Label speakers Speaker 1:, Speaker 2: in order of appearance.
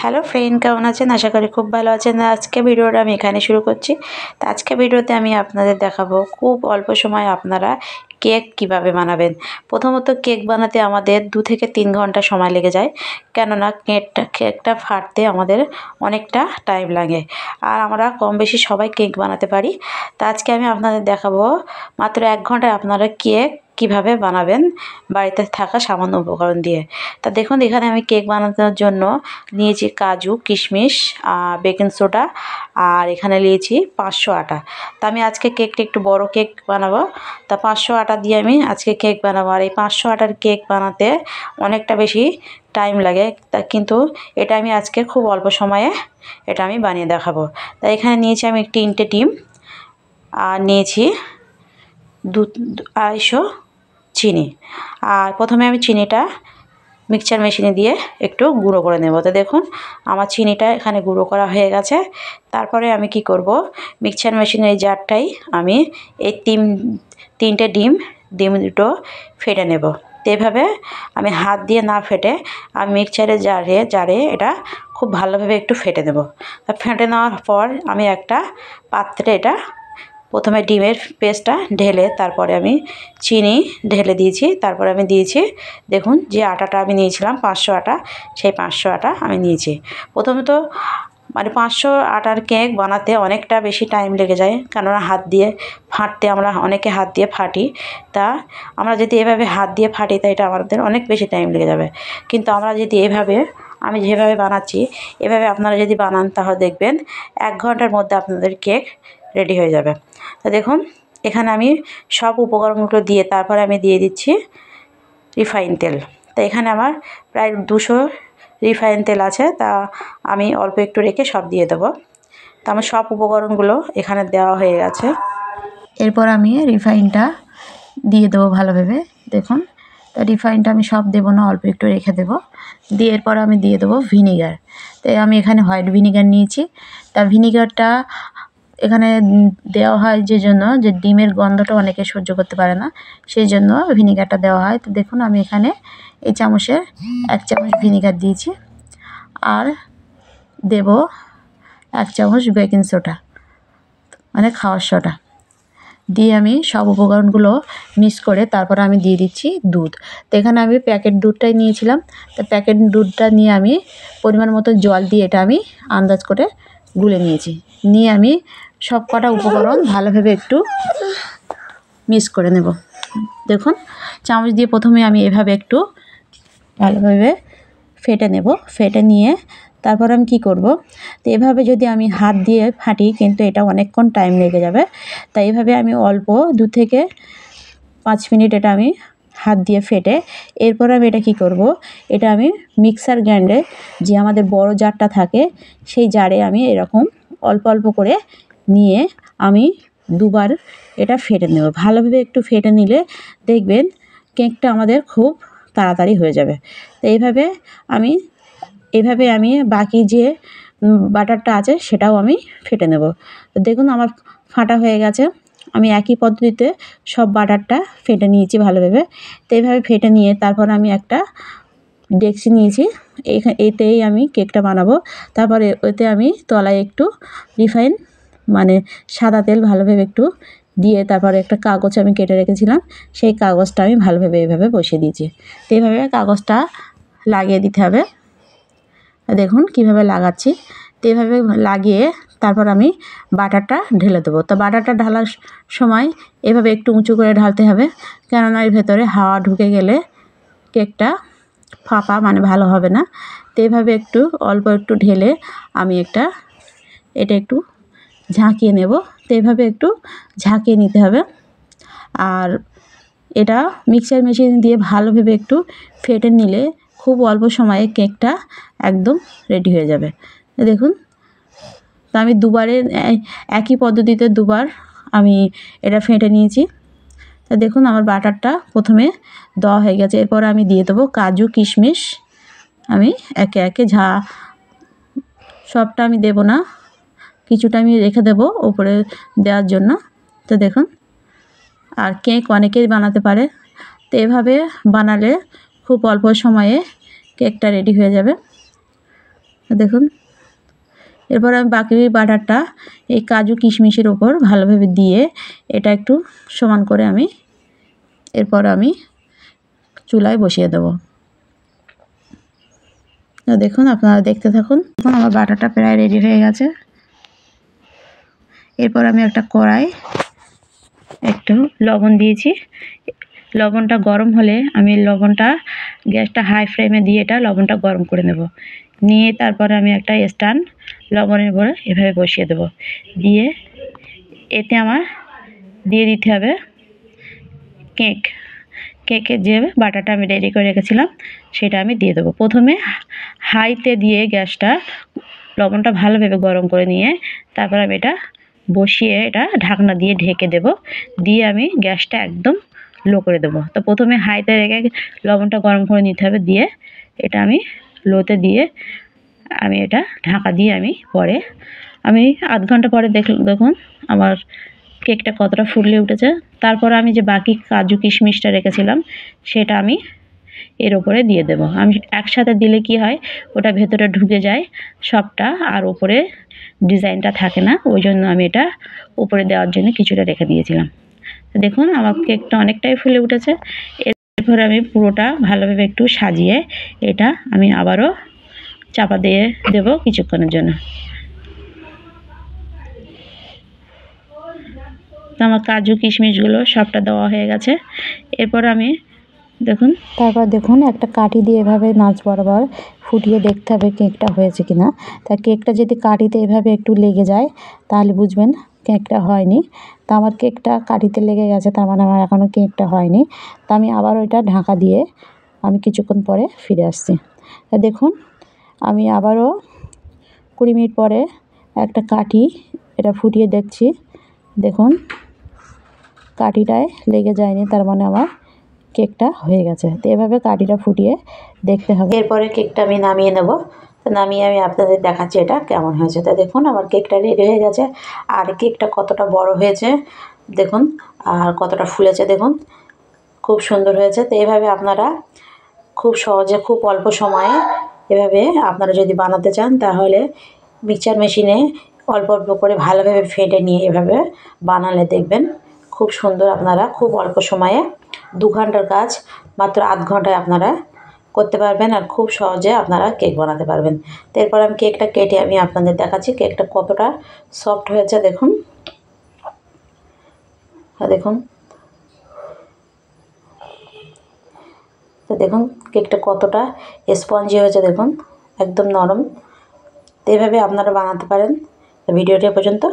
Speaker 1: Hello friend, কেমন আছেন? আশা করি খুব ভালো আছেন। আজকে ভিডিওটা আমি এখানে শুরু করছি। তো আজকে ভিডিওতে আমি আপনাদের দেখাবো খুব অল্প সময়ে আপনারা কেক কিভাবে বানাবেন। প্রথমত কেক বানাতে আমাদের 2 থেকে 3 ঘন্টা সময় লেগে যায়, কেননা কেকটা ফাটতে আমাদের অনেকটা টাইম লাগে। আর আমরা কম বেশি সবাই কেক বানাতে পারি। তো আজকে আমি আপনাদের দেখাবো মাত্র 1 ঘন্টায় আপনারা কেক কিভাবে বানাবেন বাড়িতে থাকা সামান্য উপকরণ দিয়ে। তা দেখুন, এখানে আমি কেক বানানোর জন্য নিয়েছি কাজু, কিশমিশ, বেকিং সোডা, আর এখানে নিয়েছি 500 আটা। তা আমি আজকে কেকটা একটু বড় কেক বানাবো। তা 500 আটা দিয়ে আমি আজকে কেক বানাবো। আর এই 500 আটার কেক বানাতে অনেকটা বেশি টাইম লাগে, তা কিন্তু এটা আমি আজকে খুব অল্প সময়ে এটা আমি বানিয়ে দেখাবো। তা এখানে নিয়েছি আমি 3টে ডিম, আর নিয়েছি 250 চিনি। আর প্রথমে আমি চিনিটা মিক্সচার মেশিনে দিয়ে একটু গুঁড়ো করে নেব। তো দেখুন আমার চিনিটা এখানে গুঁড়ো করা হয়ে গেছে। তারপরে আমি কি করব, মিক্সচার মেশিনের এই জারটাই আমি এই 3টে ডিম দুটো ফেটে নেব। তো এভাবে আমি হাত দিয়ে না ফেটে আমি মিক্সচারের জারে এটা খুব ভালোভাবে একটু ফেটে নেব। তা ফেটে নেওয়ার পর আমি একটা পাত্রে এটা প্রথমে ডিমের পেস্টটা ঢেলে তারপরে আমি চিনি ঢেলে দিয়েছি। তারপরে আমি দিয়েছি, দেখুন যে আটাটা আমি নিয়েছিলাম 500 আটা, সেই 500 আটা আমি নিয়েছি। প্রথমে তো 500 আটার কেক বানাতে অনেকটা বেশি টাইম লেগে যায়, কেননা হাত দিয়ে ফাটতে আমরা অনেকে হাত দিয়ে ফাটি। তা আমরা যদি এভাবে হাত দিয়ে ফাটি তা এটা আমাদের অনেক বেশি টাইম লেগে যাবে। কিন্তু আমরা যদি আমি যেভাবে বানাচ্ছি এভাবে আপনারা যদি বানান তাহলে দেখবেন 1 ঘন্টার মধ্যে আপনাদের কেক রেডি হয়ে যাবে। তো দেখুন এখানে আমি সব উপকরণগুলো দিয়ে তারপরে আমি দিয়ে দিচ্ছি রিফাইন তেল। তো এখানে আমার প্রায় 200 রিফাইন তেল আছে, তা আমি অল্প একটু রেখে সব দিয়ে দেবো। তো আমার সব উপকরণগুলো এখানে দেওয়া হয়ে গেছে। এরপর আমি রিফাইনটা দিয়ে দেবো ভালোভাবে। দেখুন রিফাইনটা আমি সব দেবো না, অল্প একটু রেখে দেবো। দিয়ে এরপর আমি দিয়ে দেবো ভিনিগার। তাই আমি এখানে হোয়াইট ভিনিগার নিয়েছি। তা ভিনিগারটা এখানে দেওয়া হয় যে জন্য যে ডিমের গন্ধটা অনেকে সহ্য করতে পারে না, সেই জন্য ভিনিগারটা দেওয়া হয়। তো দেখুন আমি এখানে এই চামচের 1 চামচ ভিনিগার দিয়েছি, আর দেব 1 চামচ বেকিং সোডা মানে খাওয়ার সোডা দিয়ে আমি সব উপকরণগুলো মিক্স করে তারপরে আমি দিয়ে দিচ্ছি দুধ। তো এখানে আমি প্যাকেট দুধটাই নিয়েছিলাম। তো প্যাকেট দুধটা নিয়ে আমি পরিমাণ মতো জল দিয়ে এটা আমি আন্দাজ করে গুলে নিয়ে আমি সব কটা উপকরণ ভালোভাবে একটু মিক্স করে নেব। দেখুন চামচ দিয়ে প্রথমে আমি এভাবে একটু ভালোভাবে ফেটে নেব। ফেটে নিয়ে তারপর আমি কি করব, তো এভাবে যদি আমি হাত দিয়ে ফাটি কিন্তু এটা অনেকক্ষণ টাইম লেগে যাবে। তাই এভাবে আমি অল্প 2 থেকে 5 মিনিট এটা আমি হাত দিয়ে ফেটে এরপর আমি এটা কি করব, এটা আমি মিক্সার গ্রাইন্ডারে যে আমাদের বড় জারটা থাকে সেই জারে আমি এরকম অল্প অল্প করে নিয়ে আমি 2বার এটা ফেটে নেব। ভালোভাবে একটু ফেটে নিলে দেখবেন কেকটা আমাদের খুব তাড়াতাড়ি হয়ে যাবে। তো এভাবে আমি বাকি যে বাটারটা আছে সেটাও আমি ফেটে নেব। তো দেখুন আমার ফাটা হয়ে গেছে। আমি একই পদ্ধতিতে সব বাটারটা ফেটে নিয়েছি ভালোভাবে। তো এইভাবে ফেটে নিয়ে তারপর আমি একটা ডেকচি নিয়েছি, এতেই আমি কেকটা বানাবো। তারপরে ওতে আমি তলায় একটু রিফাইন মানে সাদা তেল ভালোভাবে একটু দিয়ে তারপরে একটা কাগজ আমি কেটে রেখেছিলাম, সেই কাগজটা আমি ভালোভাবে এইভাবে বসিয়ে দিয়েছি। তো এইভাবে কাগজটা লাগিয়ে দিতে হবে। দেখুন কিভাবে লাগাচ্ছি। তো এভাবে লাগিয়ে তারপর আমি বাটারটা ঢেলে দেবো। তো বাটারটা ঢালার সময় এভাবে একটু উঁচু করে ঢালতে হবে, কেননা এর ভেতরে হাওয়া ঢুকে গেলে কেকটা ফাঁপা মানে ভালো হবে না। তো এভাবে একটু অল্প একটু ঢেলে আমি এটা একটু ঝাঁকিয়ে নেব। তো এভাবে একটু ঝাঁকিয়ে নিতে হবে। আর এটা মিক্সার মেশিন দিয়ে ভালোভাবে একটু ফেটে নিলে খুব অল্প সময়ে কেকটা একদম রেডি হয়ে যাবে। দেখুন তো আমি একই পদ্ধতিতে 2বার আমি এটা ফেটে নিয়েছি। তো দেখুন আমার বাটারটা প্রথমে দেওয়া হয়ে গেছে। এরপর আমি দিয়ে দেবো কাজু কিশমিশ। আমি একে একে সবটা আমি দেব না, কিছুটা আমি রেখে দেবো উপরে দেওয়ার জন্য। তো দেখুন আর কেক অনেকেই বানাতে পারে। তো এভাবে বানালে খুব অল্প সময়ে কেকটা রেডি হয়ে যাবে। দেখুন এরপর আমি বাকি বাটারটা এই কাজু কিশমিশের ওপর ভালোভাবে দিয়ে এটা একটু সমান করে আমি এরপর আমি চুলায় বসিয়ে দেব। দেখুন আপনারা দেখতে থাকুন। এখন আমার বাটারটা প্রায় রেডি হয়ে গেছে। এরপর আমি একটা কড়াই একটু লবণ দিয়েছি। লবণটা গরম হলে আমি লবণটা গ্যাসটা হাই ফ্লেমে দিয়ে এটা লবণটা গরম করে নেব। নিয়ে তারপরে আমি একটা স্ট্যান্ড লবণের উপরে এভাবে বসিয়ে দেব। দিয়ে এতে আমার দিয়ে দিতে হবে কেকের যে বাটারটা আমি রেডি করে রেখেছিলাম সেটা আমি দিয়ে দেবো। প্রথমে হাইতে দিয়ে গ্যাসটা লবণটা ভালোভাবে গরম করে নিয়ে তারপর আমি এটা বসিয়ে এটা ঢাকনা দিয়ে ঢেকে দেব। দিয়ে আমি গ্যাসটা একদম লো করে দেবো। তো প্রথমে হাইতে রেখে লবণটা গরম করে নিতে হবে। দিয়ে এটা আমি লোতে দিয়ে আমি এটা ঢাকা দিয়ে আমি পরে আমি আধ ঘন্টা পরে দেখুন আমার কেকটা কতটা ফুলে উঠেছে। তারপর আমি যে বাকি কাজু কিশমিশটা রেখেছিলাম সেটা আমি এর উপরে দিয়ে দেব। আমি একসাথে দিলে কি হয় ওটা ভেতরে ঢুকে যায় সবটা, আর উপরে ডিজাইনটা থাকে না। ওই জন্য আমি এটা উপরে দেওয়ার জন্য কিছুটা রেখে দিয়েছিলাম। দেখুন আমার কেকটা অনেকটাই ফুলে উঠেছে। এরপরে আমি পুরোটা ভালোভাবে একটু সাজিয়ে এটা আমি আবারও চাপা দিয়ে দেব কিছুক্ষণের জন্য। তো আমার কাজু কিশমিশগুলো সবটা দেওয়া হয়ে গেছে। এরপর আমি তারপর দেখুন একটা কাঠি দিয়ে এভাবে মাছ বরাবর ফুটিয়ে দেখতে হবে কেকটা হয়েছে কিনা। তা কেকটা যদি কাঠিতে এভাবে একটু লেগে যায় তাহলে বুঝবেন কেকটা হয়নি। তা আমার কেকটা কাঠিতে লেগে গেছে, তার মানে আমার এখনও কেকটা হয়নি। তা আমি আবার ওইটা ঢাকা দিয়ে আমি কিছুক্ষণ পরে ফিরে আসছি। তা দেখুন আমি আবারও 20 মিনিট পরে একটা কাঠি এটা ফুটিয়ে দেখছি। দেখুন কাঠিটায় লেগে যায়নি, তার মানে আমার কেকটা হয়ে গেছে। তো এভাবে কাঠিটা ফুটিয়ে দেখতে হবে। এরপরে কেকটা আমি নামিয়ে নেব। তো নামিয়ে আমি আপনাদের দেখাচ্ছি এটা কেমন হয়েছে। তো দেখুন আমার কেকটা রেডি হয়ে গেছে। আর কেকটা কতটা বড় হয়েছে দেখুন, আর কতটা ফুলেছে দেখুন, খুব সুন্দর হয়েছে। তো এভাবে আপনারা খুব সহজে খুব অল্প সময়ে এভাবে আপনারা যদি বানাতে চান তাহলে মিক্সচার মেশিনে অল্প অল্প করে ভালোভাবে ফেটে নিয়ে এভাবে বানালে দেখবেন খুব সুন্দর। আপনারা খুব অল্প সময়ে 2 ঘন্টার কাজ মাত্র আধ ঘন্টায় আপনারা করতে পারবেন, আর খুব সহজে আপনারা কেক বানাতে পারবেন। তো এরপর আমি কেকটা কেটে আমি আপনাদের দেখাচ্ছি কেকটা কতটা সফট হয়েছে দেখুন। দেখুন তো দেখুন কেকটা কতটা স্পঞ্জি হয়েছে দেখুন, একদম নরম। তো এভাবে আপনারা বানাতে পারেন। ভিডিওটি পর্যন্ত।